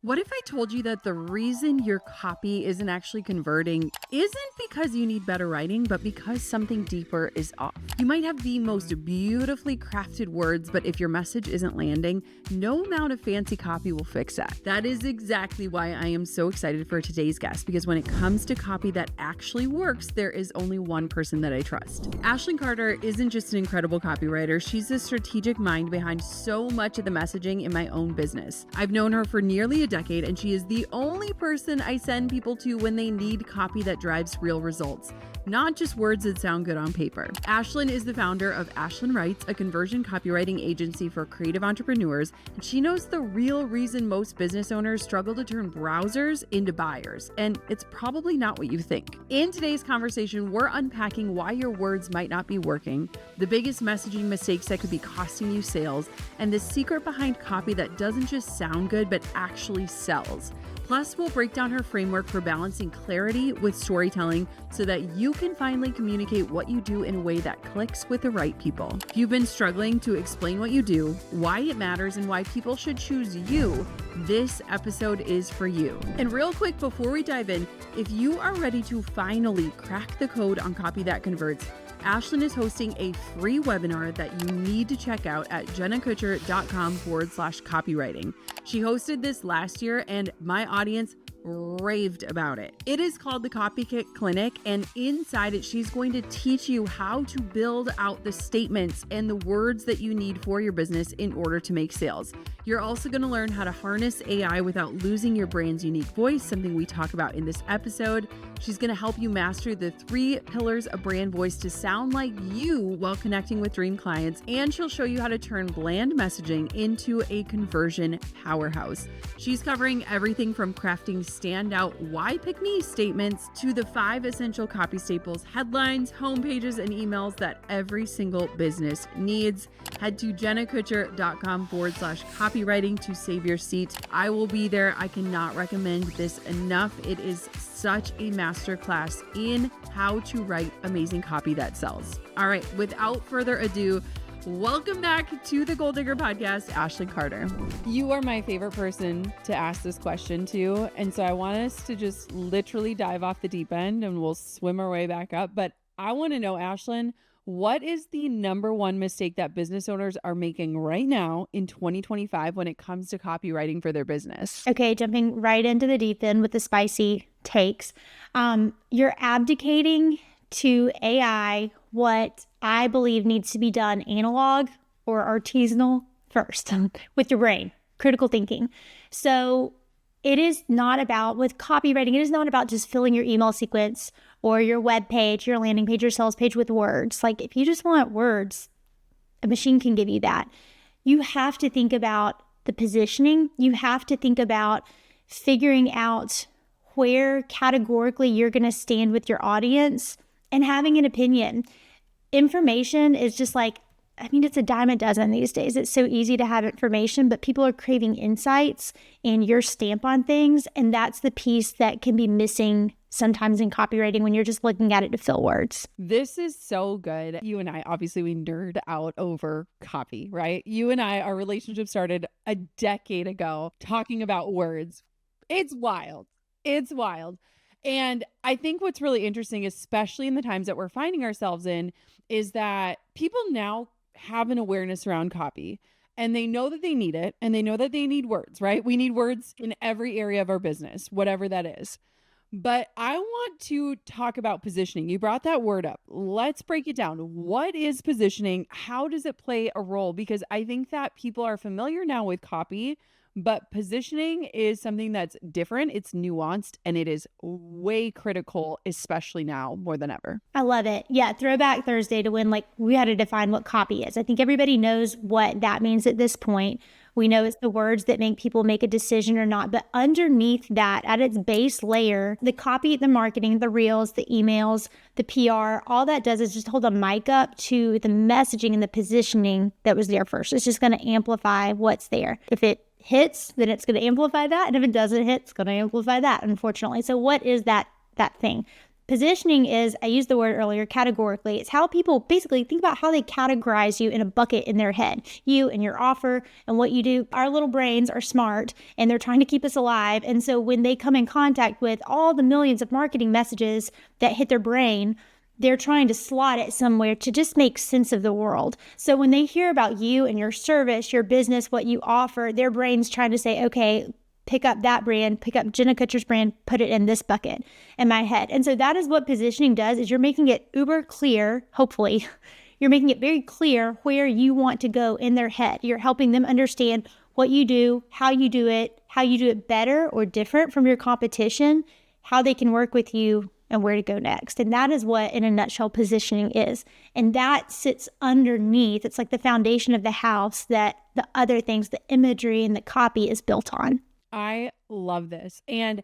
What if I told you that the reason your copy isn't actually converting isn't because you need better writing, but because something deeper is off? You might have the most beautifully crafted words, but if your message isn't landing, no amount of fancy copy will fix that. That is exactly why I am so excited for today's guest, because when it comes to copy that actually works, there is only one person that I trust. Ashlyn Carter isn't just an incredible copywriter, she's the strategic mind behind so much of the messaging in my own business. I've known her for nearly a decade, and she is the only person I send people to when they need copy that drives real results, not just words that sound good on paper. Ashlyn is the founder of Ashlyn Writes, a conversion copywriting agency for creative entrepreneurs, and she knows the real reason most business owners struggle to turn browsers into buyers, and it's probably not what you think. In today's conversation, we're unpacking why your words might not be working, the biggest messaging mistakes that could be costing you sales, and the secret behind copy that doesn't just sound good but actually sells. Plus, we'll break down her framework for balancing clarity with storytelling so that you can finally communicate what you do in a way that clicks with the right people. If you've been struggling to explain what you do, why it matters, and why people should choose you, this episode is for you. And real quick, before we dive in, if you are ready to finally crack the code on copy that converts, Ashlyn is hosting a free webinar that you need to check out at jennakutcher.com/copywriting. She hosted this last year and my audience raved about it. It is called the Copy Kit Clinic, and inside it, she's going to teach you how to build out the statements and the words that you need for your business in order to make sales. You're also going to learn how to harness AI without losing your brand's unique voice, something we talk about in this episode. She's going to help you master the 3 pillars of brand voice to sound like you while connecting with dream clients, and she'll show you how to turn bland messaging into a conversion powerhouse. She's covering everything from crafting standout why pick me statements to the 5 essential copy staples, headlines, homepages, and emails that every single business needs. Head to jennakutcher.com/copywriting to save your seat. I will be there. I cannot recommend this enough. It is such a masterclass in how to write amazing copy that sells. All right, without further ado, welcome back to the Goal Digger Podcast, Ashlyn Carter. You are my favorite person to ask this question to, and so I want us to just literally dive off the deep end and we'll swim our way back up. But I want to know, Ashlyn, what is the number one mistake that business owners are making right now in 2025 when it comes to copywriting for their business? Okay, jumping right into the deep end with the spicy takes. You're abdicating to AI what I believe needs to be done analog or artisanal first with your brain, critical thinking. So it is not about, with copywriting, it is not about just filling your email sequence or your web page, your landing page, your sales page with words. Like if you just want words, a machine can give you that. You have to think about the positioning. You have to think about figuring out where categorically you're going to stand with your audience and having an opinion. Information is just like, it's a dime a dozen these days. It's so easy to have information, but people are craving insights and your stamp on things. And that's the piece that can be missing sometimes in copywriting when you're just looking at it to fill words. This is so good. You and I, obviously, we nerd out over copy, right? You and I, our relationship started a decade ago talking about words. It's wild. It's wild. And I think what's really interesting, especially in the times that we're finding ourselves in, is that people now have an awareness around copy and they know that they need it and they know that they need words, right? We need words in every area of our business, whatever that is. But I want to talk about positioning. You brought that word up. Let's break it down. What is positioning? How does it play a role? Because I think that people are familiar now with copy, but positioning is something that's different. It's nuanced and it is way critical, especially now more than ever. I love it. Yeah. Throwback Thursday to when we had to define what copy is. I think everybody knows what that means at this point. We know it's the words that make people make a decision or not. But underneath that, at its base layer, the copy, the marketing, the reels, the emails, the PR, all that does is just hold a mic up to the messaging and the positioning that was there first. It's just going to amplify what's there. If it hits, then it's going to amplify that. And if it doesn't hit, it's going to amplify that, unfortunately. So what is that thing? Positioning is, I used the word earlier, categorically. It's how people basically think about how they categorize you in a bucket in their head. You and your offer and what you do. Our little brains are smart and they're trying to keep us alive. And so when they come in contact with all the millions of marketing messages that hit their brain, they're trying to slot it somewhere to just make sense of the world. So when they hear about you and your service, your business, what you offer, their brain's trying to say, okay, pick up that brand, pick up Jenna Kutcher's brand, put it in this bucket in my head. And so that is what positioning does, is you're making it uber clear, hopefully. You're making it very clear where you want to go in their head. You're helping them understand what you do, how you do it better or different from your competition, how they can work with you, and where to go next. And that is what, in a nutshell, positioning is. And that sits underneath. It's like the foundation of the house that the other things, the imagery and the copy is built on. I love this. And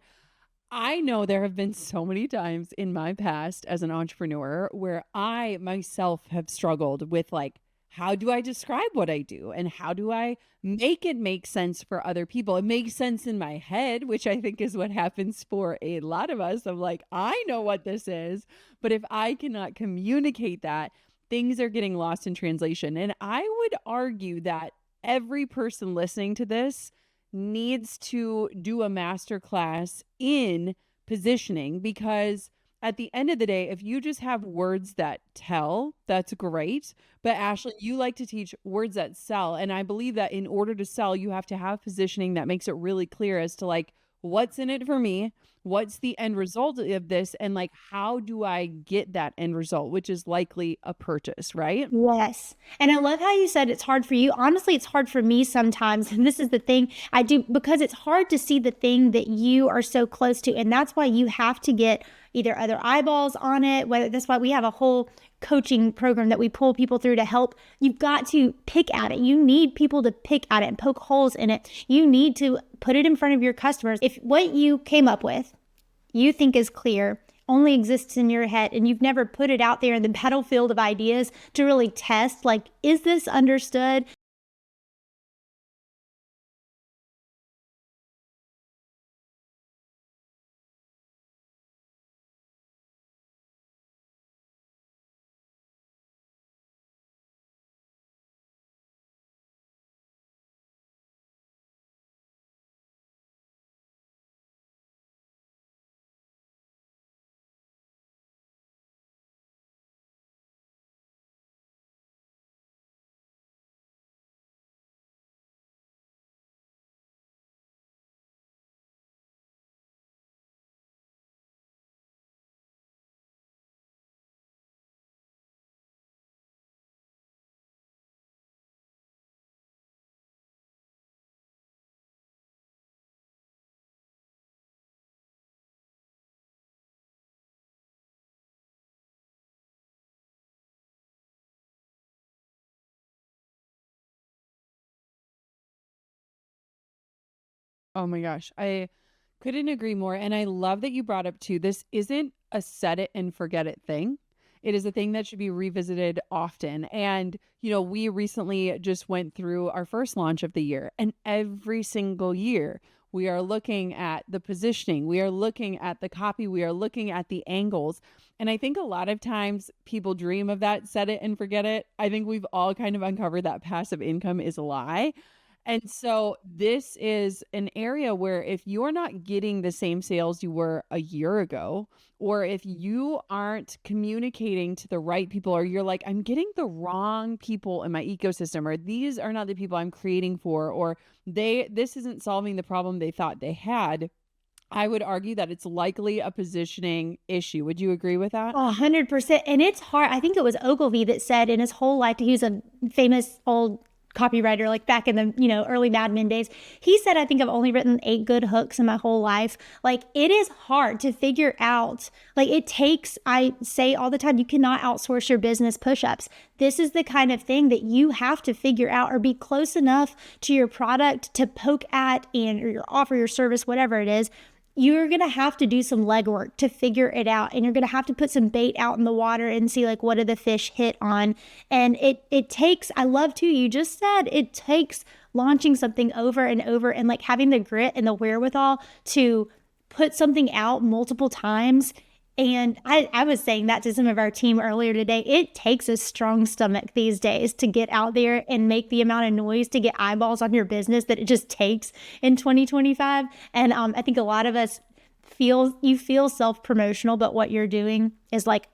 I know there have been so many times in my past as an entrepreneur where I myself have struggled with, like, how do I describe what I do? And how do I make it make sense for other people? It makes sense in my head, which I think is what happens for a lot of us. I'm like, I know what this is, but if I cannot communicate that, things are getting lost in translation. And I would argue that every person listening to this needs to do a masterclass in positioning, because at the end of the day, if you just have words that tell, that's great. But Ashley, you like to teach words that sell. And I believe that in order to sell, you have to have positioning that makes it really clear as to, like, what's in it for me? What's the end result of this? And, like, how do I get that end result, which is likely a purchase, right? Yes. And I love how you said it's hard for you. Honestly, it's hard for me sometimes. And this is the thing I do, because it's hard to see the thing that you are so close to. And that's why you have to get either other eyeballs on it, whether that's why we have a whole coaching program that we pull people through to help. You've got to pick at it. You need people to pick at it and poke holes in it. You need to put it in front of your customers. If what you came up with, you think is clear, only exists in your head, and you've never put it out there in the battlefield of ideas to really test, like, is this understood? Oh my gosh, I couldn't agree more. And I love that you brought up too, this isn't a set it and forget it thing. It is a thing that should be revisited often. And, we recently just went through our first launch of the year, and every single year we are looking at the positioning, we are looking at the copy, we are looking at the angles. And I think a lot of times people dream of that set it and forget it. I think we've all kind of uncovered that passive income is a lie. And so this is an area where if you're not getting the same sales you were a year ago, or if you aren't communicating to the right people, or you're like, I'm getting the wrong people in my ecosystem, or these are not the people I'm creating for, or this isn't solving the problem they thought they had, I would argue that it's likely a positioning issue. Would you agree with that? 100%. And it's hard. I think it was Ogilvy that said in his whole life, he was a famous old copywriter, like back in the, early Mad Men days. He said, I think I've only written 8 good hooks in my whole life. Like, it is hard to figure out, like, it takes, I say all the time, you cannot outsource your business push-ups. This is the kind of thing that you have to figure out or be close enough to your product to poke at or your offer, your service, whatever it is. You're going to have to do some legwork to figure it out. And you're going to have to put some bait out in the water and see, like, what do the fish hit on? And it takes, I love too, you just said it takes launching something over and over and, like, having the grit and the wherewithal to put something out multiple times And I was saying that to some of our team earlier today. It takes a strong stomach these days to get out there and make the amount of noise to get eyeballs on your business that it just takes in 2025. And I think a lot of us feel self-promotional, but what you're doing is like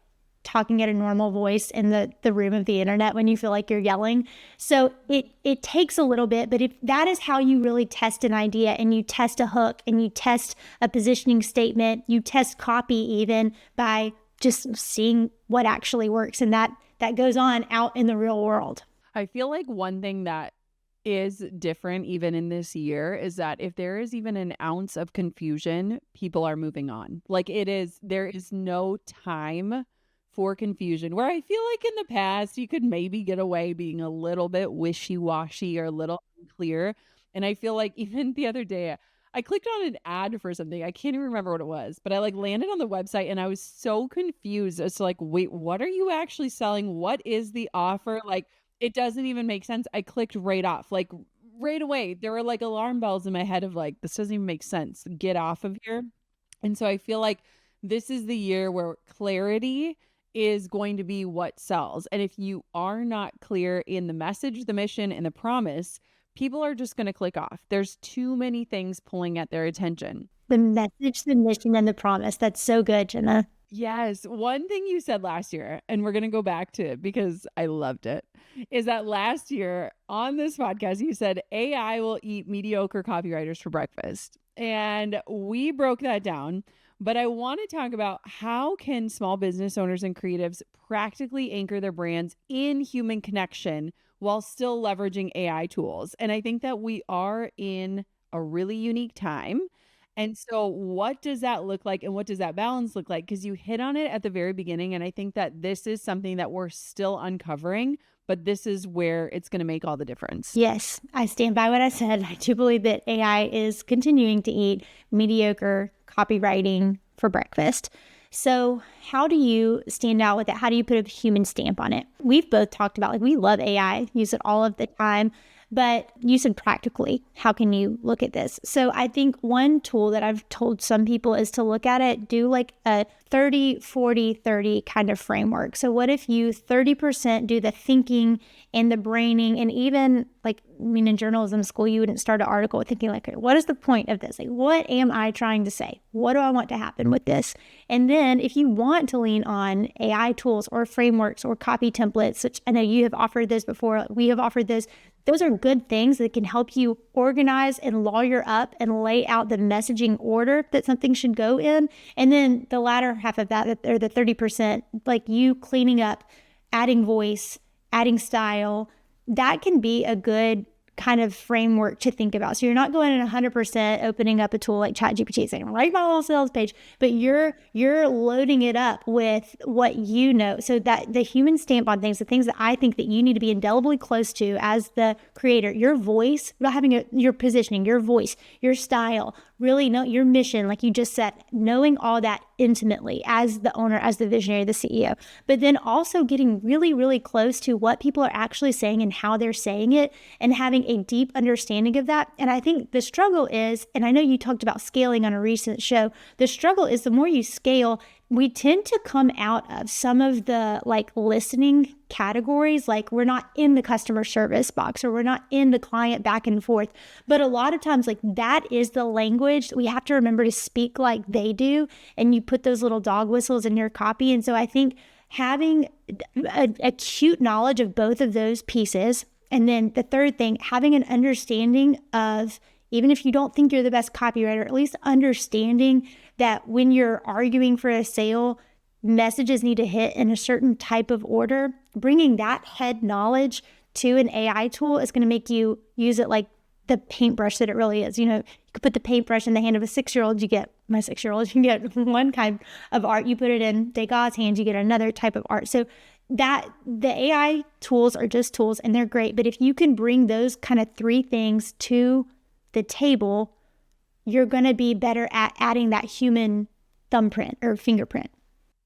talking at a normal voice in the room of the internet when you feel like you're yelling. So it takes a little bit, but if that is how you really test an idea, and you test a hook, and you test a positioning statement, you test copy even by just seeing what actually works. And that goes on out in the real world. I feel like one thing that is different even in this year is that if there is even an ounce of confusion, people are moving on. Like there is no time for confusion, where I feel like in the past you could maybe get away being a little bit wishy-washy or a little unclear. And I feel like even the other day I clicked on an ad for something. I can't even remember what it was, but I like landed on the website and I was so confused as to like, wait, what are you actually selling? What is the offer? Like, it doesn't even make sense. I clicked right off, like right away. There were like alarm bells in my head of like, this doesn't even make sense. Get off of here. And so I feel like this is the year where clarity is going to be what sells. And if you are not clear in the message, the mission, and the promise, people are just going to click off. There's too many things pulling at their attention. The message, the mission, and the promise. That's so good, Jenna. Yes. One thing you said last year, and we're going to go back to it because I loved it, is that last year on this podcast, you said AI will eat mediocre copywriters for breakfast. And we broke that down. But I want to talk about how can small business owners and creatives practically anchor their brands in human connection while still leveraging AI tools. And I think that we are in a really unique time. And so what does that look like, and what does that balance look like? Because you hit on it at the very beginning. And I think that this is something that we're still uncovering, but this is where it's going to make all the difference. Yes, I stand by what I said. I do believe that AI is continuing to eat mediocre copywriting for breakfast. So how do you stand out with it? How do you put a human stamp on it? We've both talked about, like, we love AI, use it all of the time, but you said practically, how can you look at this? So I think one tool that I've told some people is to look at it, do like a 30, 40, 30 kind of framework. So what if you 30% do the thinking and the braining, and even like, I mean, in journalism school, you wouldn't start an article with thinking like, what is the point of this? Like, what am I trying to say? What do I want to happen with this? And then if you want to lean on AI tools or frameworks or copy templates, which I know you have offered this before, we have offered this, those are good things that can help you organize and lawyer up and lay out the messaging order that something should go in. And then the latter half of that, or the 30%, like you cleaning up, adding voice, adding style, that can be a good kind of framework to think about. So you're not going in 100% opening up a tool like ChatGPT saying, write my whole sales page, but you're loading it up with what you know. So that the human stamp on things, the things that I think that you need to be indelibly close to as the creator, your voice, about having your positioning, your voice, your style, really know your mission, like you just said, knowing all that intimately as the owner, as the visionary, the CEO, but then also getting really, really close to what people are actually saying and how they're saying it, and having a deep understanding of that. And I think the struggle is, and I know you talked about scaling on a recent show, the struggle is the more you scale, we tend to come out of some of the like listening categories, like we're not in the customer service box, or we're not in the client back and forth. But a lot of times, like, that is the language we have to remember to speak like they do. And you put those little dog whistles in your copy. And so I think having a acute knowledge of both of those pieces. And then the third thing, having an understanding of, even if you don't think you're the best copywriter, at least understanding that when you're arguing for a sale, messages need to hit in a certain type of order. Bringing that head knowledge to an AI tool is going to make you use it like the paintbrush that it really is. You know, you could put the paintbrush in the hand of a 6-year-old, you get one kind of art. You put it in Degas' hands, you get another type of art. So that the AI tools are just tools, and they're great. But if you can bring those kind of three things to the table, you're going to be better at adding that human thumbprint or fingerprint.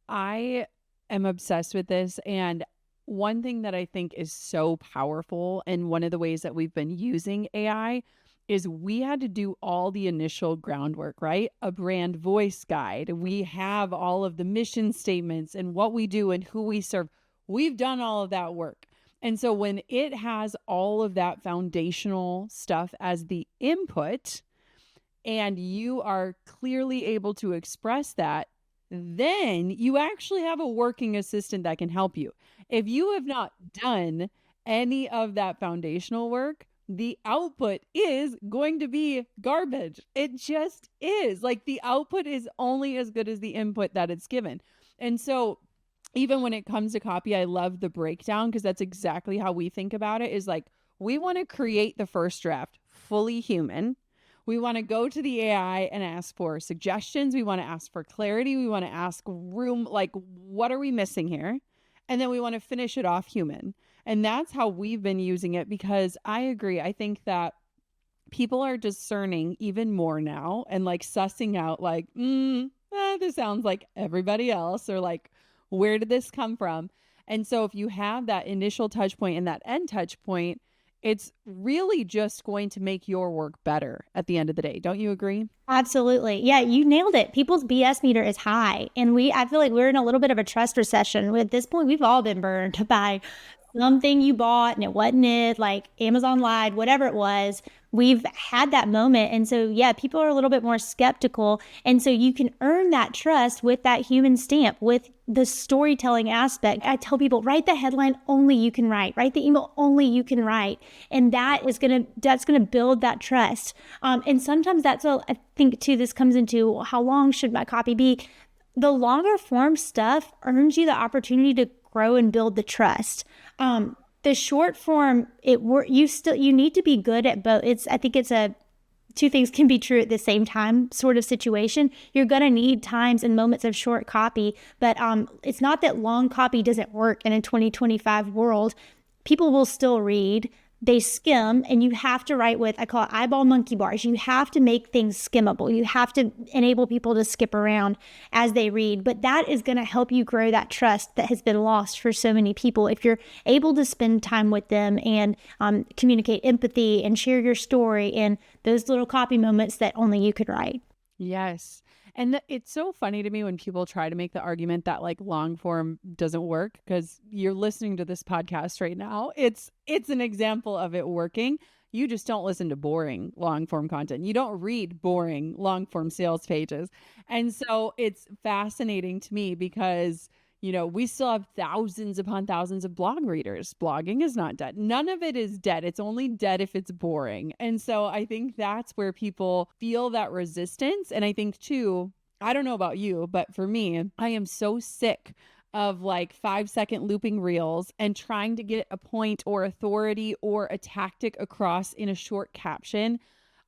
I am obsessed with this. And one thing that I think is so powerful, and one of the ways that we've been using AI, is we had to do all the initial groundwork, right? A brand voice guide. We have all of the mission statements and what we do and who we serve. We've done all of that work. And so when it has all of that foundational stuff as the input, and you are clearly able to express that, then you actually have a working assistant that can help you. If you have not done any of that foundational work, the output is going to be garbage. It just is. Like, the output is only as good as the input that it's given. And so even when it comes to copy, I love the breakdown, because that's exactly how we think about it, is like, we want to create the first draft fully human. We want to go to the AI and ask for suggestions. We want to ask for clarity. We want to ask room, like, what are we missing here? And then we want to finish it off human. And that's how we've been using it, because I agree. I think that people are discerning even more now and like sussing out like, this sounds like everybody else, or like, where did this come from? And so if you have that initial touch point and that end touch point, it's really just going to make your work better at the end of the day. Don't you agree? Absolutely. Yeah, you nailed it. People's BS meter is high. And I feel like we're in a little bit of a trust recession. At this point, we've all been burned by something you bought and it wasn't it, like Amazon lied, whatever it was. We've had that moment. And so, yeah, people are a little bit more skeptical. And so you can earn that trust with that human stamp, with the storytelling aspect. I tell people, write the headline only you can write the email only you can write. And that's going to build that trust. And sometimes I think too, this comes into how long should my copy be? The longer form stuff earns you the opportunity to grow and build the trust. The short form, you need to be good at both. I think it's two things can be true at the same time sort of situation. You're going to need times and moments of short copy, but it's not that long copy doesn't work in a 2025 world. People will still read. They skim, and you have to write with, I call it eyeball monkey bars. You have to make things skimmable. You have to enable people to skip around as they read. But that is going to help you grow that trust that has been lost for so many people. If you're able to spend time with them and communicate empathy and share your story and those little copy moments that only you could write. Yes. And it's so funny to me when people try to make the argument that like long form doesn't work, because you're listening to this podcast right now. It's an example of it working. You just don't listen to boring long form content. You don't read boring long form sales pages. And so it's fascinating to me because, we still have thousands upon thousands of blog readers. Blogging is not dead. None of it is dead. It's only dead if it's boring. And so I think that's where people feel that resistance. And I think too, I don't know about you, but for me, I am so sick of like 5-second looping reels and trying to get a point or authority or a tactic across in a short caption.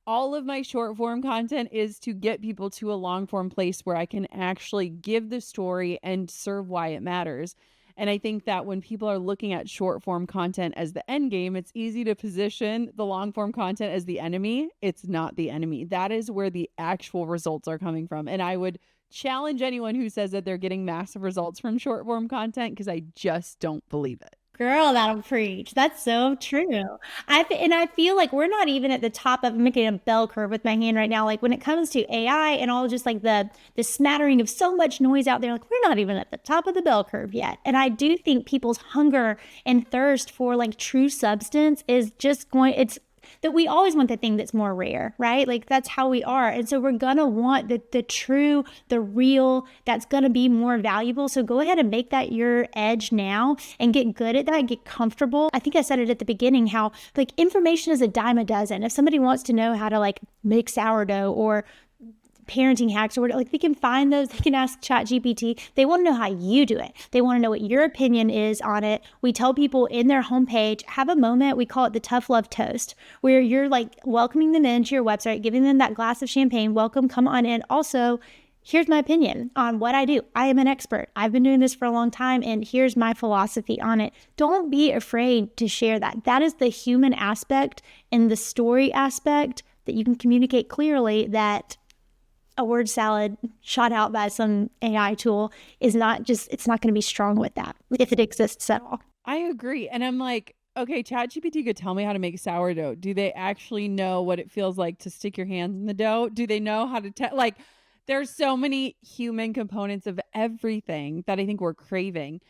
All of my short form content is to get people to a long form place where I can actually give the story and serve why it matters. And I think that when people are looking at short form content as the end game, it's easy to position the long form content as the enemy. It's not the enemy. That is where the actual results are coming from. And I would challenge anyone who says that they're getting massive results from short form content, because I just don't believe it. Girl, that'll preach. That's so true. I feel like we're not even at the top of, I'm making a bell curve with my hand right now. Like when it comes to AI and all just like the smattering of so much noise out there, like we're not even at the top of the bell curve yet. And I do think people's hunger and thirst for like true substance is just it's that we always want the thing that's more rare, right? Like that's how we are. And so we're going to want the true, the real, that's going to be more valuable. So go ahead and make that your edge now and get good at that, get comfortable. I think I said it at the beginning, how like information is a dime a dozen. If somebody wants to know how to like make sourdough or parenting hacks or whatever, like they can find those, they can ask ChatGPT. They want to know how you do it. They want to know what your opinion is on it. We tell people in their homepage, have a moment, we call it the tough love toast, where you're like welcoming them into your website, giving them that glass of champagne, welcome, come on in. Also, here's my opinion on what I do. I am an expert. I've been doing this for a long time, and here's my philosophy on it. Don't be afraid to share that. That is the human aspect and the story aspect that you can communicate clearly, that a word salad shot out by some AI tool is not just, it's not going to be strong with that if it exists at all. I agree. And I'm like, Okay, ChatGPT could tell me how to make sourdough. Do they actually know what it feels like to stick your hands in the dough? Do they know how to like there's so many human components of everything that I think we're craving.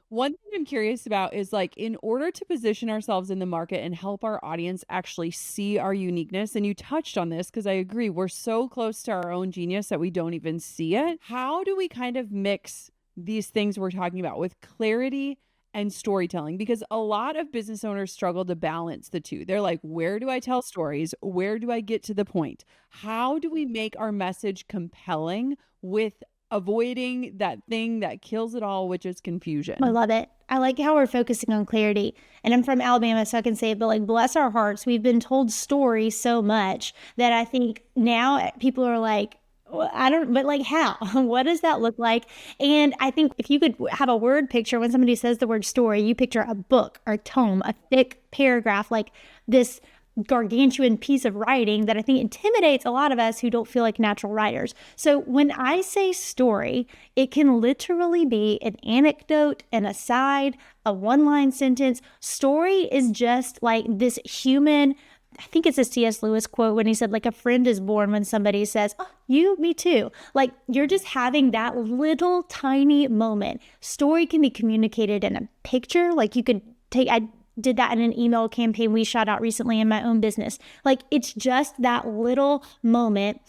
One thing I'm curious about is like in order to position ourselves in the market and help our audience actually see our uniqueness, and you touched on this because I agree, we're so close to our own genius that we don't even see it. How do we kind of mix these things we're talking about with clarity and storytelling? Because a lot of business owners struggle to balance the two. They're like, where do I tell stories? Where do I get to the point? How do we make our message compelling with avoiding that thing that kills it all, which is I confusion? love it. I like how we're focusing on clarity. And I'm from Alabama, so I can say it, but like, bless our hearts, we've been told stories so much that I think now people are like, "Well, I don't, but like, how? What does that look like?" And I think if you could have a word picture when somebody says the word story, you picture a book or a tome, a thick paragraph, like this gargantuan piece of writing that I think intimidates a lot of us who don't feel like natural writers. So when I say story, it can literally be an anecdote, an aside, a one-line sentence. Story is just like this human, I think it's a C.S. Lewis quote when he said, like, a friend is born when somebody says, "Oh, you, me too." Like, you're just having that little tiny moment. Story can be communicated in a picture. Like, you could take, I did that in an email campaign we shot out recently in my own business. Like, it's just that little moment.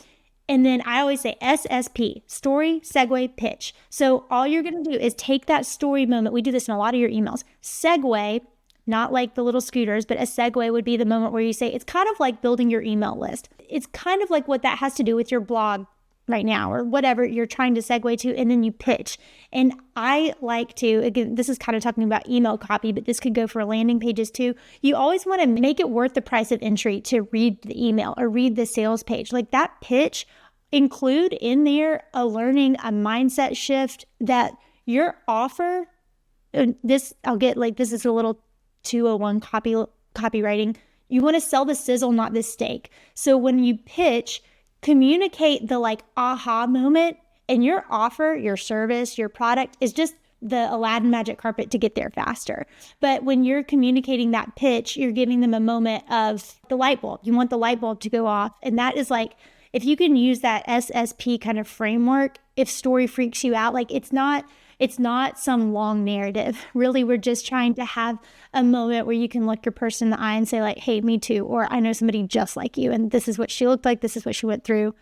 And then I always say SSP, story, segue, pitch. So all you're going to do is take that story moment. We do this in a lot of your emails. Segue, not like the little scooters, but a segue would be the moment where you say, it's kind of like building your email list. It's kind of like what that has to do with your blog right now or whatever you're trying to segue to, and then you pitch. And I like to, again, this is kind of talking about email copy, but this could go for landing pages too. You always want to make it worth the price of entry to read the email or read the sales page. Like, that pitch, include in there a learning, a mindset shift that your offer, this, I'll get like, this is a little 201 copywriting. You want to sell the sizzle, not the steak. So when you pitch, communicate the like aha moment, and your offer, your service, your product is just the Aladdin magic carpet to get there faster. But when you're communicating that pitch, you're giving them a moment of the light bulb. You want the light bulb to go off. And that is like, if you can use that SSP kind of framework, if story freaks you out, like, it's not some long narrative. Really, we're just trying to have a moment where you can look your person in the eye and say, like, "Hey, me too," or "I know somebody just like you, and this is what she looked like, this is what she went through,"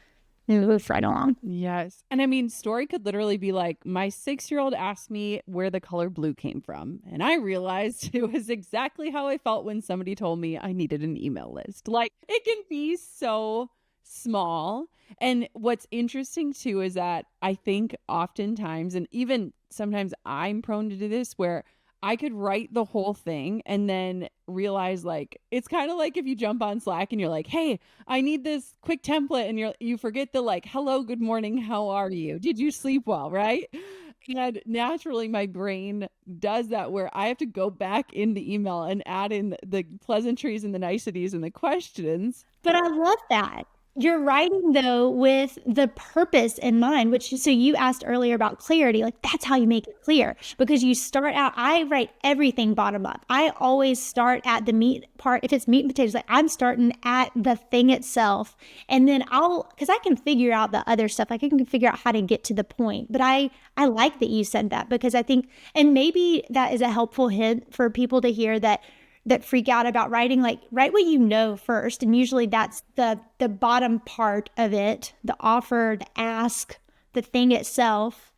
and move right along. Yes. And I mean, story could literally be like, my 6-year-old asked me where the color blue came from. And I realized it was exactly how I felt when somebody told me I needed an email list. Like, it can be so small. And what's interesting too is that I think oftentimes, and even sometimes I'm prone to do this, where I could write the whole thing and then realize, like, it's kind of like if you jump on Slack and you're like, "Hey, I need this quick template," and you forget the like, "Hello, good morning, how are you? Did you sleep well?" Right? And naturally my brain does that, where I have to go back in the email and add in the pleasantries and the niceties and the questions. But I love that. You're writing though with the purpose in mind, which, so you asked earlier about clarity, like, that's how you make it clear, because you start out, I write everything bottom up. I always start at the meat part. If it's meat and potatoes, like, I'm starting at the thing itself, and then because I can figure out the other stuff. Like, I can figure out how to get to the point. But I like that you said that, because I think, and maybe that is a helpful hint for people to hear that freak out about writing, like, write what you know first. And usually that's the bottom part of it, the offer, the ask, the thing itself,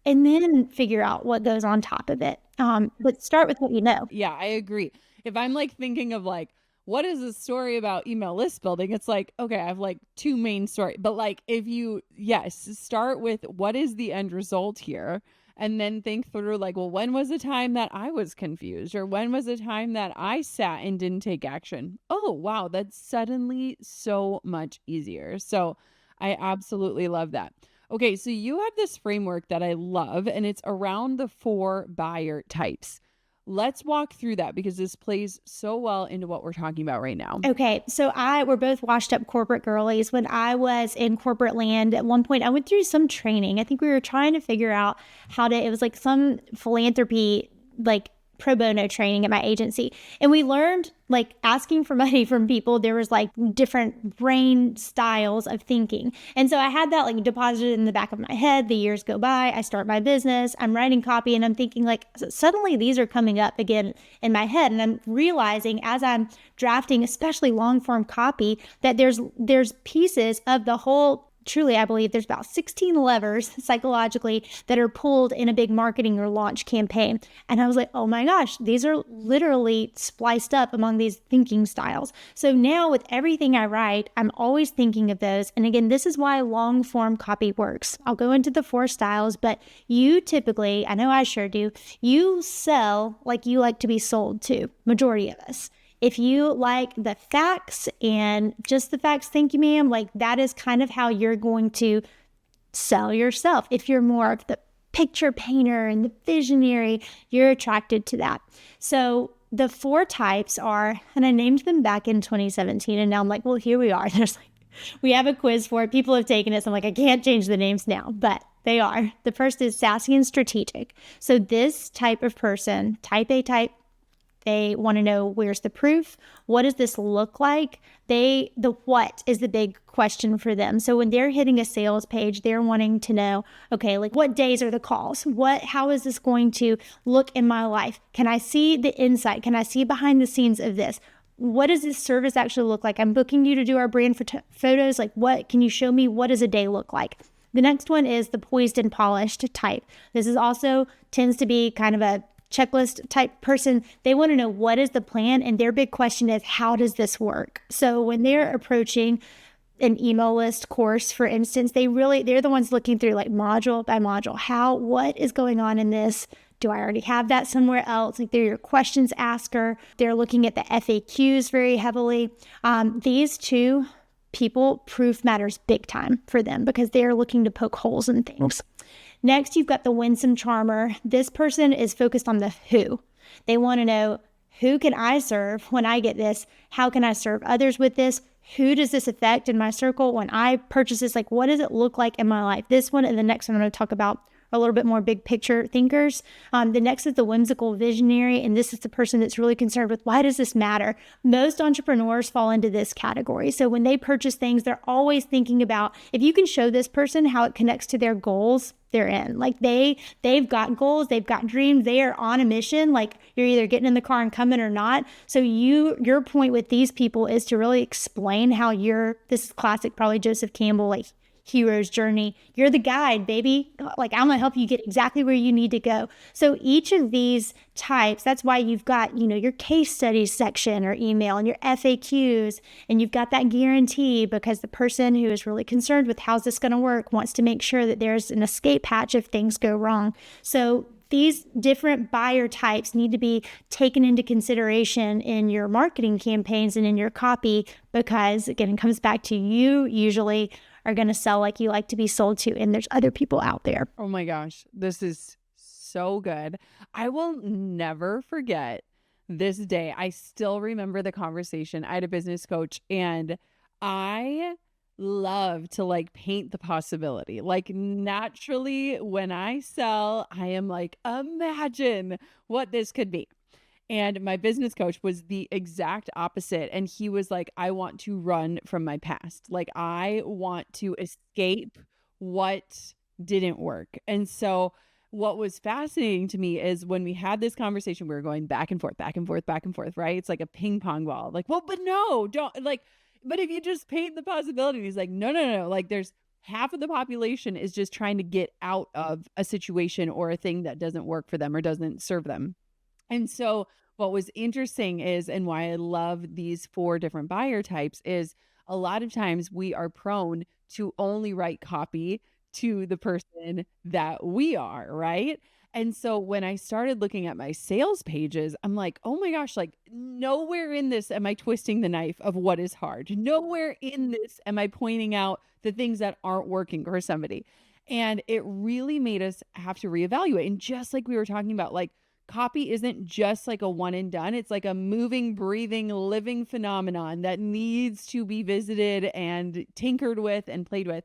and then figure out what goes on top of it. But start with what you know. Yeah, I agree. If I'm like thinking of like, what is the story about email list building? It's like, okay, I have like 2 main stories. But like, if you, yes, start with what is the end result here? And then think through, like, well, when was the time that I was confused? Or when was the time that I sat and didn't take action? Oh, wow, that's suddenly so much easier. So I absolutely love that. Okay, so you have this framework that I love, and it's around the 4 buyer types. Let's walk through that, because this plays so well into what we're talking about right now. Okay, so we're both washed up corporate girlies. When I was in corporate land, at one point I went through some training. I think we were trying to figure out it was like some philanthropy, like pro bono training at my agency. And we learned like asking for money from people, there was like different brain styles of thinking. And so I had that like deposited in the back of my head. The years go by, I start my business, I'm writing copy, and I'm thinking like suddenly these are coming up again in my head. And I'm realizing as I'm drafting, especially long form copy, that there's pieces of the whole. Truly, I believe there's about 16 levers psychologically that are pulled in a big marketing or launch campaign. And I was like, oh my gosh, these are literally spliced up among these thinking styles. So now with everything I write, I'm always thinking of those. And again, this is why long form copy works. I'll go into the 4 styles, but you typically, I know I sure do, you sell like you like to be sold to, majority of us. If you like the facts and just the facts, thank you, ma'am, like that is kind of how you're going to sell yourself. If you're more of the picture painter and the visionary, you're attracted to that. So the 4 types are, and I named them back in 2017, and now I'm like, well, here we are. There's like, we have a quiz for it. People have taken it. So I'm like, I can't change the names now, but they are. The first is sassy and strategic. So this type of person, type A type, they want to know, where's the proof? What does this look like? The what is the big question for them. So when they're hitting a sales page, they're wanting to know, okay, like what days are the calls? How is this going to look in my life? Can I see the insight? Can I see behind the scenes of this? What does this service actually look like? I'm booking you to do our brand photos. Like what, can you show me what does a day look like? The next one is the poised and polished type. This is also tends to be kind of a checklist type person. They want to know what is the plan, and their big question is, how does this work? So when they're approaching an email list course, for instance, they're the ones looking through like module by module. What is going on in this? Do I already have that somewhere else? Like they're your questions asker. They're looking at the FAQs very heavily. These 2 people, proof matters big time for them because they're looking to poke holes in things. Next, you've got the winsome charmer. This person is focused on the who. They want to know, who can I serve when I get this? How can I serve others with this? Who does this affect in my circle when I purchase this? Like, what does it look like in my life? This one and the next one I'm going to talk about are a little bit more big picture thinkers. The next is the whimsical visionary, and this is the person that's really concerned with, why does this matter? Most entrepreneurs fall into this category. So when they purchase things, they're always thinking about, if you can show this person how it connects to their goals, they're in. Like they've got goals, they've got dreams, they are on a mission. Like you're either getting in the car and coming or not. So your point with these people is to really explain how this is classic, probably Joseph Campbell, like hero's journey. You're the guide, baby. Like I'm gonna help you get exactly where you need to go. So each of these types, that's why you've got, your case studies section or email and your FAQs, and you've got that guarantee because the person who is really concerned with how's this gonna work wants to make sure that there's an escape hatch if things go wrong. So these different buyer types need to be taken into consideration in your marketing campaigns and in your copy because, again, it comes back to you usually are going to sell like you like to be sold to, and there's other people out there. Oh my gosh, this is so good. I will never forget this day. I still remember the conversation. I had a business coach, and I love to like paint the possibility. Like naturally, when I sell, I am like, imagine what this could be. And my business coach was the exact opposite. And he was like, I want to run from my past. Like, I want to escape what didn't work. And so what was fascinating to me is when we had this conversation, we were going back and forth, back and forth, back and forth, right? It's like a ping pong ball. Like, well, but no, don't like, but if you just paint the possibility, he's like, no. Like there's half of the population is just trying to get out of a situation or a thing that doesn't work for them or doesn't serve them. And so what was interesting is, and why I love these 4 different buyer types is a lot of times we are prone to only write copy to the person that we are, right? And so when I started looking at my sales pages, I'm like, oh my gosh, like nowhere in this am I twisting the knife of what is hard. Nowhere in this am I pointing out the things that aren't working for somebody. And it really made us have to reevaluate. And just like we were talking about, like, copy isn't just like a one and done. It's like a moving, breathing, living phenomenon that needs to be visited and tinkered with and played with.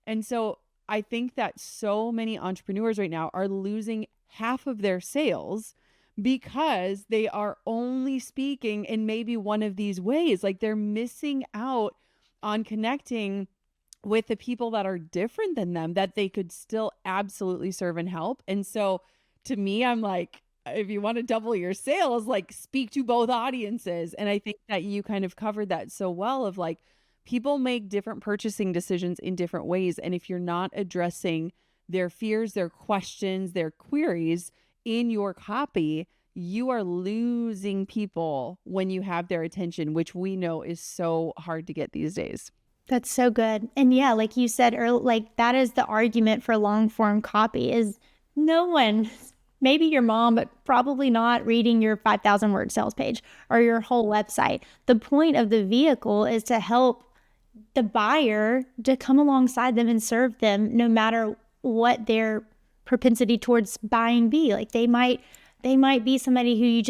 And so I think that so many entrepreneurs right now are losing half of their sales because they are only speaking in maybe one of these ways. Like they're missing out on connecting with the people that are different than them that they could still absolutely serve and help. And so to me, I'm like, if you want to double your sales, like speak to both audiences. And I think that you kind of covered that so well of like people make different purchasing decisions in different ways. And if you're not addressing their fears, their questions, their queries in your copy, you are losing people when you have their attention, which we know is so hard to get these days. That's so good. And yeah, like you said earlier, like that is the argument for long form copy is no one, maybe your mom, but probably not reading your 5,000 word sales page or your whole website. The point of the vehicle is to help the buyer to come alongside them and serve them no matter what their propensity towards buying be. Like they might be somebody who you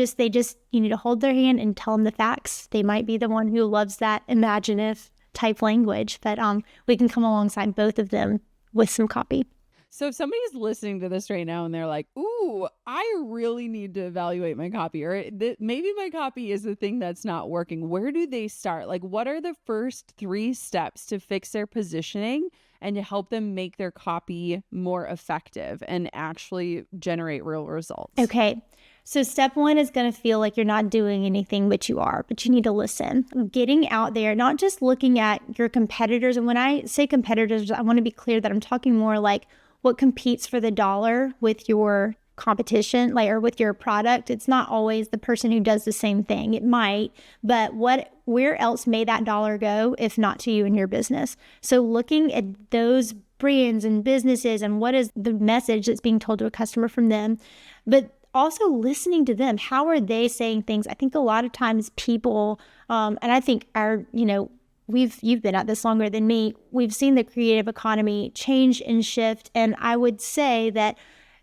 need to hold their hand and tell them the facts. They might be the one who loves that imaginative type language, but we can come alongside both of them with some copy. So if somebody's listening to this right now and they're like, ooh, I really need to evaluate my copy, or maybe my copy is the thing that's not working, where do they start? Like, what are the first 3 steps to fix their positioning and to help them make their copy more effective and actually generate real results? Okay. So step 1 is going to feel like you're not doing anything, but you are, but you need to listen. Getting out there, not just looking at your competitors. And when I say competitors, I want to be clear that I'm talking more like what competes for the dollar with your competition, like, or with your product. It's not always the person who does the same thing. It might, but where else may that dollar go if not to you and your business? So looking at those brands and businesses and what is the message that's being told to a customer from them, but also listening to them. How are they saying things? I think a lot of times people, and I think you've been at this longer than me. We've seen the creative economy change and shift. And I would say that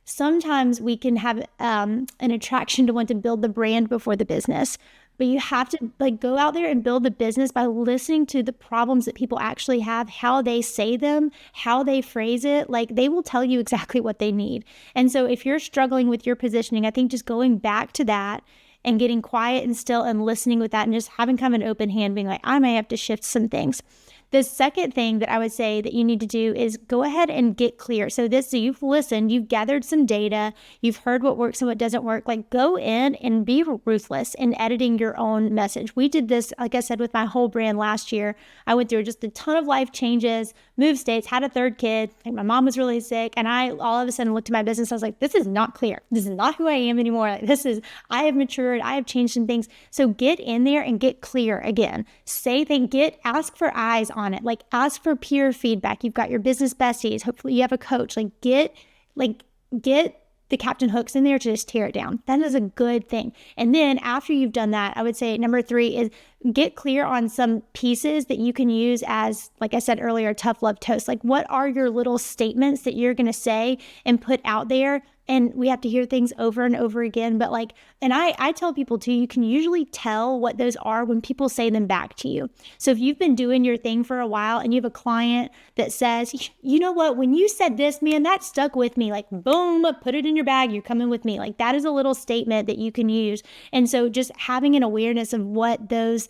sometimes we can have an attraction to want to build the brand before the business. But you have to go out there and build the business by listening to the problems that people actually have, how they say them, how they phrase it. Like they will tell you exactly what they need. And so if you're struggling with your positioning, I think just going back to that and getting quiet and still and listening with that and just having kind of an open hand, being like, I may have to shift some things. The second thing that I would say that you need to do is go ahead and get clear. So you've listened, you've gathered some data, you've heard what works and what doesn't work. Like go in and be ruthless in editing your own message. We did this, like I said, with my whole brand last year. I went through just a ton of life changes, moved states, had a 3rd kid. Like my mom was really sick. And I all of a sudden looked at my business. I was like, this is not clear. This is not who I am anymore. I have matured. I have changed some things. So get in there and get clear again. Ask for eyes on it. Like ask for peer feedback. You've got your business besties. Hopefully you have a coach. Get the Captain Hooks in there to just tear it down. That is a good thing. And then after you've done that, I would say number 3 is get clear on some pieces that you can use as, like I said earlier, tough love toast. Like what are your little statements that you're going to say and put out there? And we have to hear things over and over again. But I tell people too, you can usually tell what those are when people say them back to you. So if you've been doing your thing for a while and you have a client that says, you know what, when you said this, man, that stuck with me, like boom, put it in your bag, you're coming with me. Like that is a little statement that you can use. And so just having an awareness of what those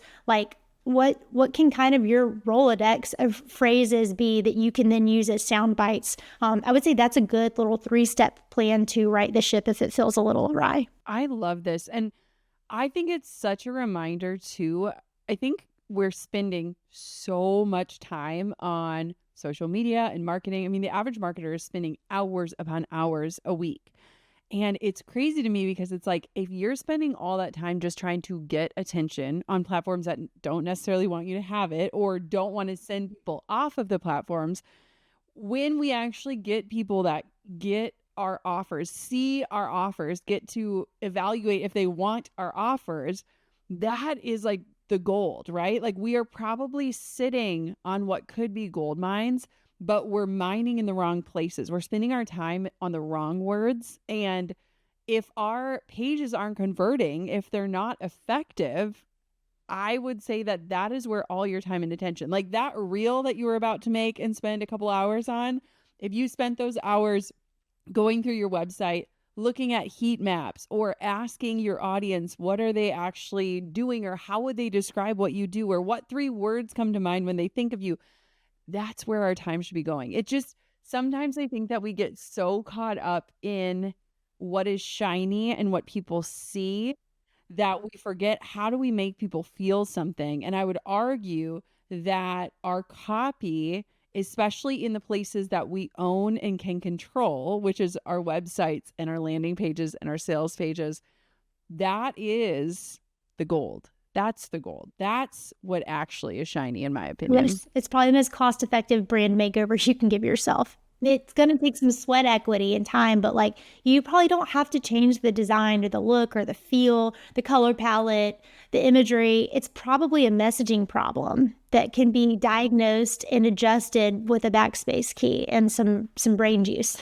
what can kind of your Rolodex of phrases be that you can then use as sound bites. I would say that's a good little 3-step plan to right the ship if it feels a little awry. I love this. And I think it's such a reminder too. I think we're spending so much time on social media and marketing. I mean, the average marketer is spending hours upon hours a week. And it's crazy to me because it's like, if you're spending all that time just trying to get attention on platforms that don't necessarily want you to have it or don't want to send people off of the platforms, when we actually get people that get our offers, see our offers, get to evaluate if they want our offers, that is like the gold, right? Like we are probably sitting on what could be gold mines, but we're mining in the wrong places. We're spending our time on the wrong words. And if our pages aren't converting, if they're not effective, I would say that that is where all your time and attention, like that reel that you were about to make and spend a couple hours on, if you spent those hours going through your website, looking at heat maps or asking your audience, what are they actually doing, or how would they describe what you do, or what 3 words come to mind when they think of you. That's where our time should be going. It just, sometimes I think that we get so caught up in what is shiny and what people see that we forget, how do we make people feel something? And I would argue that our copy, especially in the places that we own and can control, which is our websites and our landing pages and our sales pages, that is the gold. That's the gold. That's what actually is shiny, in my opinion. Yes, it's probably the most cost-effective brand makeover you can give yourself. It's going to take some sweat equity and time, but like you probably don't have to change the design or the look or the feel, the color palette, the imagery. It's probably a messaging problem that can be diagnosed and adjusted with a backspace key and some brain juice.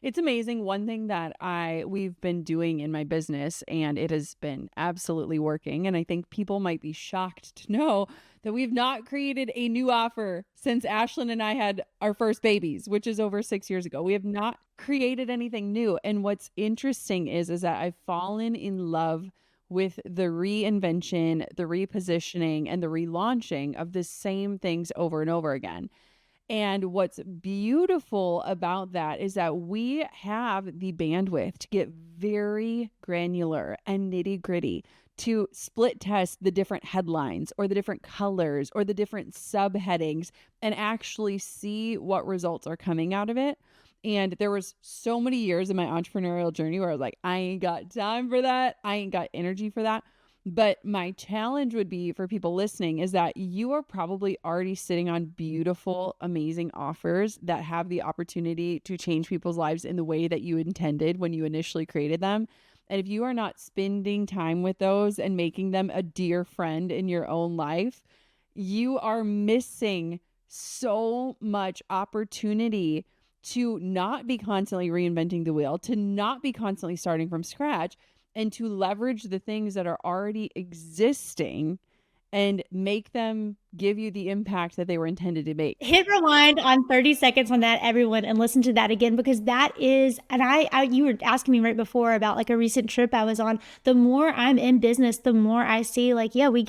It's amazing. One thing that we've been doing in my business, and it has been absolutely working, and I think people might be shocked to know that we've not created a new offer since Ashlyn and I had our first babies, which is over 6 years ago. We have not created anything new. And what's interesting is that I've fallen in love with the reinvention, the repositioning, and the relaunching of the same things over and over again. And what's beautiful about that is that we have the bandwidth to get very granular and nitty gritty, to split test the different headlines or the different colors or the different subheadings and actually see what results are coming out of it. And there was so many years in my entrepreneurial journey where I was like, I ain't got time for that. I ain't got energy for that. But my challenge would be for people listening is that you are probably already sitting on beautiful, amazing offers that have the opportunity to change people's lives in the way that you intended when you initially created them. And if you are not spending time with those and making them a dear friend in your own life, you are missing so much opportunity to not be constantly reinventing the wheel, to not be constantly starting from scratch, and to leverage the things that are already existing and make them give you the impact that they were intended to make. Hit rewind on 30 seconds on that, everyone, and listen to that again, because that is, and you were asking me right before about like a recent trip I was on. The more I'm in business, the more I see like, yeah, we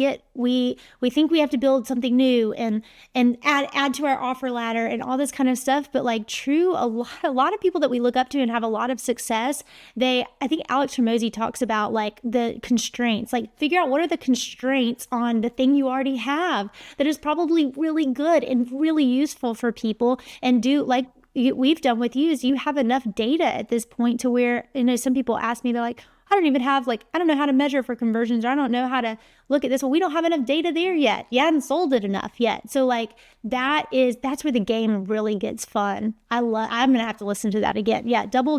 think we have to build something new and add to our offer ladder and all this kind of stuff. But like a lot of people that we look up to and have a lot of success, I think Alex Hormozi talks about like the constraints, like figure out what are the constraints on the thing you already have that is probably really good and really useful for people, and do like we've done with you, is you have enough data at this point to where, some people ask me, they're like, I don't know how to measure for conversions, or I don't know how to look at this. Well, we don't have enough data there yet. You haven't sold it enough yet. So like that's where the game really gets fun. I'm going to have to listen to that again. Yeah. Double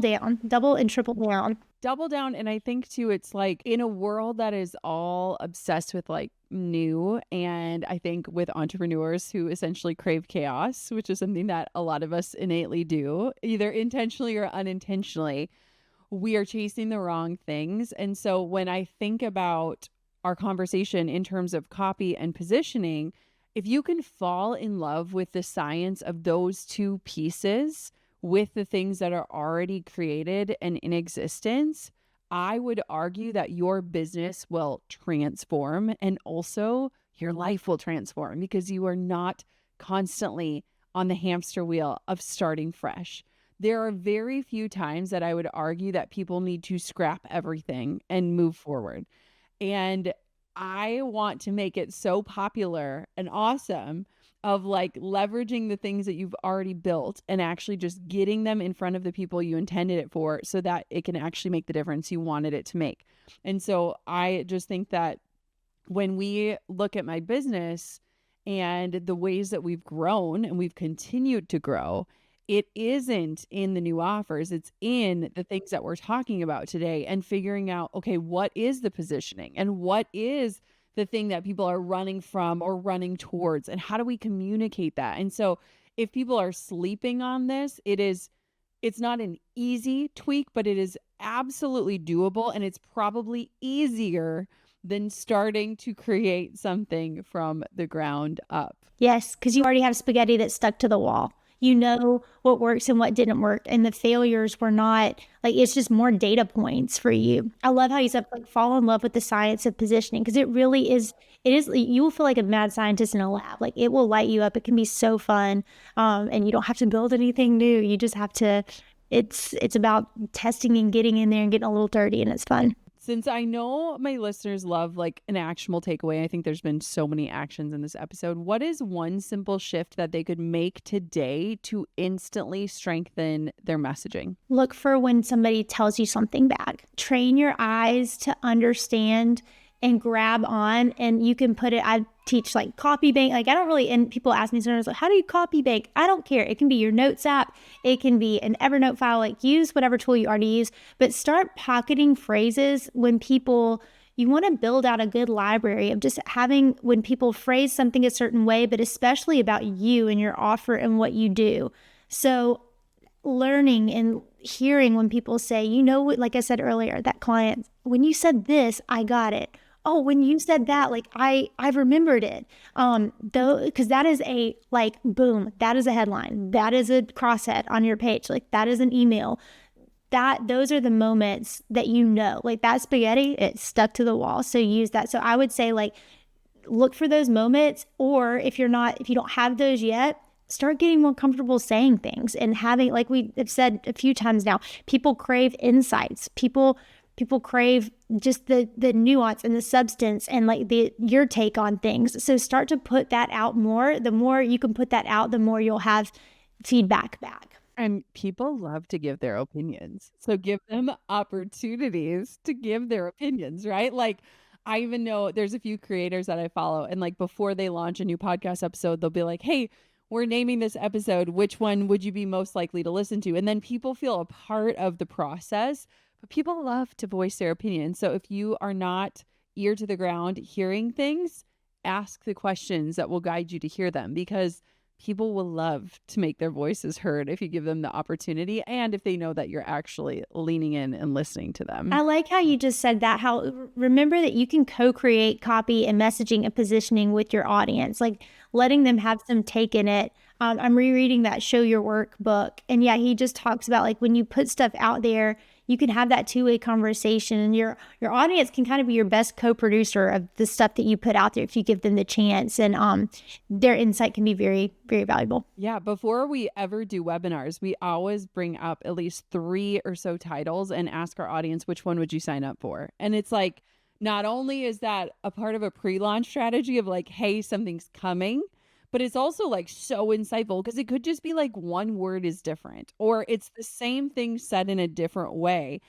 and triple down. Double down. And I think too, it's like in a world that is all obsessed with like new, and I think with entrepreneurs who essentially crave chaos, which is something that a lot of us innately do, either intentionally or unintentionally, we are chasing the wrong things. And so when I think about our conversation in terms of copy and positioning, if you can fall in love with the science of those two pieces with the things that are already created and in existence, I would argue that your business will transform, and also your life will transform, because you are not constantly on the hamster wheel of starting fresh. There are very few times that I would argue that people need to scrap everything and move forward. And I want to make it so popular and awesome of like leveraging the things that you've already built and actually just getting them in front of the people you intended it for, so that it can actually make the difference you wanted it to make. And so I just think that when we look at my business and the ways that we've grown and we've continued to grow, it isn't in the new offers, it's in the things that we're talking about today, and figuring out, okay, what is the positioning and what is the thing that people are running from or running towards, and how do we communicate that? And so if people are sleeping on this, it's not an easy tweak, but it is absolutely doable, and it's probably easier than starting to create something from the ground up. Yes, because you already have spaghetti that's stuck to the wall. you know what works and what didn't work. And the failures were not like, it's just more data points for you. I love how you said like fall in love with the science of positioning, because it really is, you will feel like a mad scientist in a lab. Like it will light you up. It can be so fun. And you don't have to build anything new. You just have to, it's about testing and getting in there and getting a little dirty, and it's fun. Since I know my listeners love like an actionable takeaway, I think there's been so many actions in this episode. What is one simple shift that they could make today to instantly strengthen their messaging? Look for when somebody tells you something bad. Train your eyes to understand and grab on, and you can put it, I teach like copy bank. Like I don't really, and people ask me sometimes like, how do you copy bank? I don't care. It can be your notes app. It can be an Evernote file. Like use whatever tool you already use, but start pocketing phrases when people, you want to build out a good library of just having, when people phrase something a certain way, but especially about you and your offer and what you do. So learning and hearing when people say, you know what, like I said earlier, that client, when you said this, I got it. Oh, when you said that, like I've remembered it. Though, because that is a like boom, that is a headline, that is a crosshead on your page, like that is an email. Those are the moments that you know, like that spaghetti, it's stuck to the wall. So use that. So I would say like look for those moments, or if you don't have those yet, start getting more comfortable saying things and having, like we have said a few times now, people crave insights. People crave just the nuance and the substance and like your take on things. So start to put that out more. The more you can put that out, the more you'll have feedback back. And people love to give their opinions. So give them opportunities to give their opinions, right? Like I even know there's a few creators that I follow, and like before they launch a new podcast episode, they'll be like, hey, we're naming this episode, which one would you be most likely to listen to? And then people feel a part of the process. But people love to voice their opinion. So if you are not ear to the ground hearing things, ask the questions that will guide you to hear them, because people will love to make their voices heard if you give them the opportunity and if they know that you're actually leaning in and listening to them. I like how you just said that, how remember that you can co-create copy and messaging and positioning with your audience, like letting them have some take in it. I'm rereading that Show Your Work book. And yeah, he just talks about like when you put stuff out there, you can have that two-way conversation, and your audience can kind of be your best co-producer of the stuff that you put out there if you give them the chance, and their insight can be very, very valuable. Yeah, before we ever do webinars, we always bring up at least 3 or so titles and ask our audience, which one would you sign up for? And it's like, not only is that a part of a pre-launch strategy of like, hey, something's coming, but it's also like so insightful, because it could just be like one word is different, or it's the same thing said in a different way.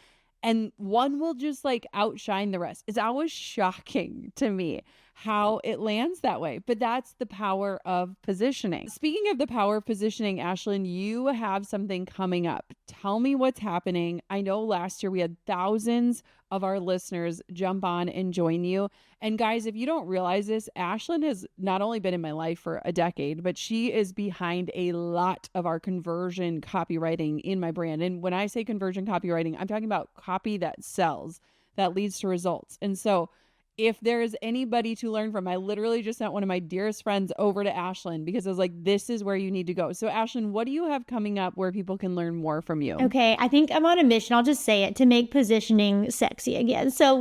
And one will just like outshine the rest. It's always shocking to me how it lands that way. But that's the power of positioning. Speaking of the power of positioning, Ashlyn, you have something coming up. Tell me what's happening. I know last year we had thousands of our listeners jump on and join you. And guys, if you don't realize this, Ashlyn has not only been in my life for a decade, but she is behind a lot of our conversion copywriting in my brand. And when I say conversion copywriting, I'm talking about copy that sells, that leads to results. And so if there is anybody to learn from, I literally just sent one of my dearest friends over to Ashlyn because I was like, this is where you need to go. So Ashlyn, what do you have coming up where people can learn more from you? Okay, I think I'm on a mission, I'll just say it, to make positioning sexy again. So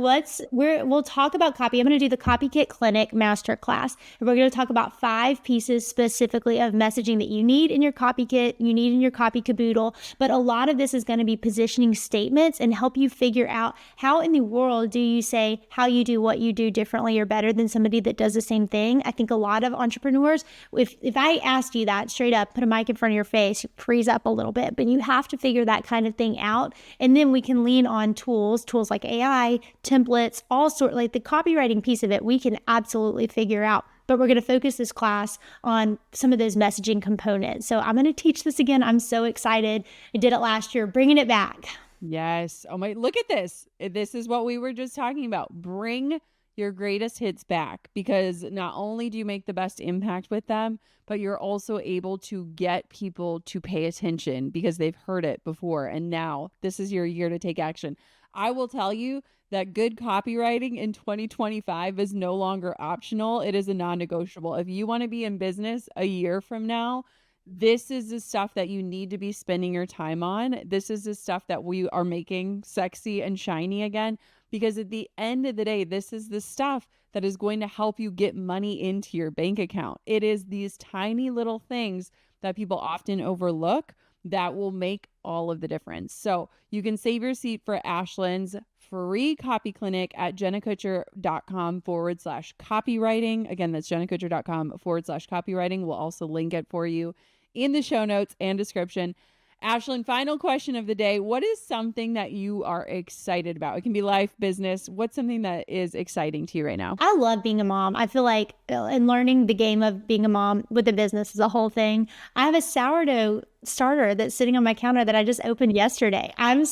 we'll talk about copy. I'm going to do the Copy Kit Clinic Masterclass. And we're going to talk about 5 pieces specifically of messaging that you need in your copy kit, you need in your copy caboodle. But a lot of this is going to be positioning statements and help you figure out how in the world do you say how you do what you do differently or better than somebody that does the same thing. I think a lot of entrepreneurs, if I asked you that straight up, put a mic in front of your face, you freeze up a little bit, but you have to figure that kind of thing out. And then we can lean on tools like AI, templates, all sort, like the copywriting piece of it, we can absolutely figure out. But we're going to focus this class on some of those messaging components. So I'm going to teach this again. I'm so excited. I did it last year, bringing it back. Yes. Oh my, look at this. This is what we were just talking about. Bring your greatest hits back, because not only do you make the best impact with them, but you're also able to get people to pay attention because they've heard it before. And now this is your year to take action. I will tell you that good copywriting in 2025 is no longer optional. It is a non-negotiable. If you want to be in business a year from now, This is the stuff that you need to be spending your time on. This is the stuff that we are making sexy and shiny again, because at the end of the day, this is the stuff that is going to help you get money into your bank account. It is these tiny little things that people often overlook that will make all of the difference. So you can save your seat for Ashlyn's free copy clinic at jennakutcher.com/copywriting. Again, that's jennakutcher.com/copywriting. We'll also link it for you in the show notes and description. Ashlyn, final question of the day. What is something that you are excited about? It can be life, business. What's something that is exciting to you right now? I love being a mom. I feel like and learning the game of being a mom with a business is a whole thing. I have a sourdough starter that's sitting on my counter that I just opened yesterday. I'm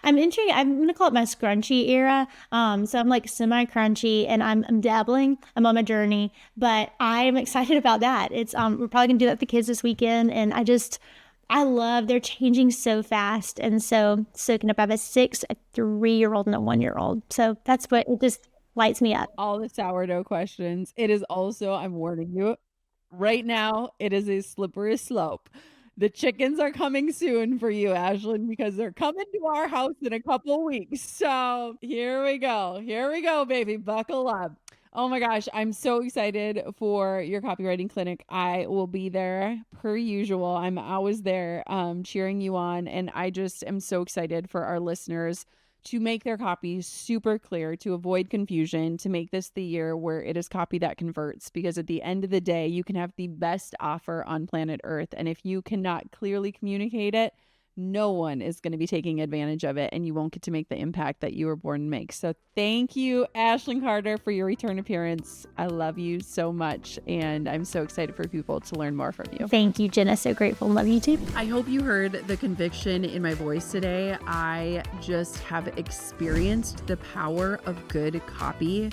entering, I'm going to call it my scrunchy era. So I'm like semi-crunchy and I'm dabbling. I'm on my journey, but I'm excited about that. It's we're probably going to do that with the kids this weekend, and I love, they're changing so fast and so soaking up. I have a 6, a 3-year-old, and a 1-year-old. So that's what, it just lights me up. All the sourdough questions. It is also, I'm warning you, right now, it is a slippery slope. The chickens are coming soon for you, Ashlyn, because they're coming to our house in a couple weeks. So here we go. Here we go, baby. Buckle up. Oh my gosh, I'm so excited for your copywriting clinic. I will be there per usual. I'm always there cheering you on. And I just am so excited for our listeners to make their copy super clear, to avoid confusion, to make this the year where it is copy that converts. Because at the end of the day, you can have the best offer on planet Earth. And if you cannot clearly communicate it, no one is going to be taking advantage of it, and you won't get to make the impact that you were born to make. So thank you, Ashlyn Carter, for your return appearance. I love you so much, and I'm so excited for people to learn more from you. Thank you, Jenna. So grateful. Love you too. I hope you heard the conviction in my voice today. I just have experienced the power of good copy.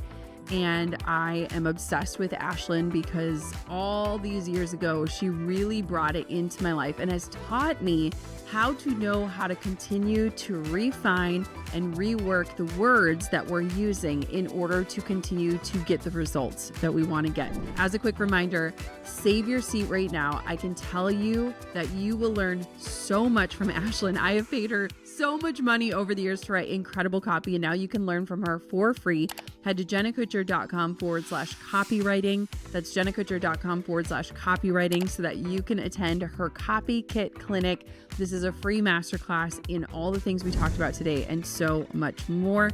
And I am obsessed with Ashlyn because all these years ago, she really brought it into my life and has taught me how to know how to continue to refine and rework the words that we're using in order to continue to get the results that we want to get. As a quick reminder, save your seat right now. I can tell you that you will learn so much from Ashlyn. I have paid her so much money over the years to write incredible copy, and now you can learn from her for free. Head to jennakutcher.com/copywriting. That's jennakutcher.com/copywriting so that you can attend her copy kit clinic. This is a free masterclass in all the things we talked about today and so much more.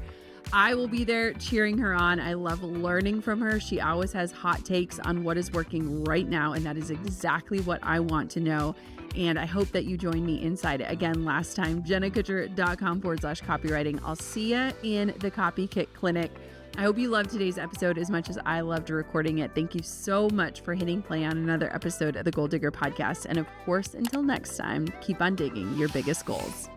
I will be there cheering her on. I love learning from her. She always has hot takes on what is working right now, and that is exactly what I want to know. And I hope that you join me inside it. Again, last time, jennakutcher.com/copywriting. I'll see you in the Copy Kit Clinic. I hope you loved today's episode as much as I loved recording it. Thank you so much for hitting play on another episode of the Goal Digger Podcast. And of course, until next time, keep on digging your biggest goals.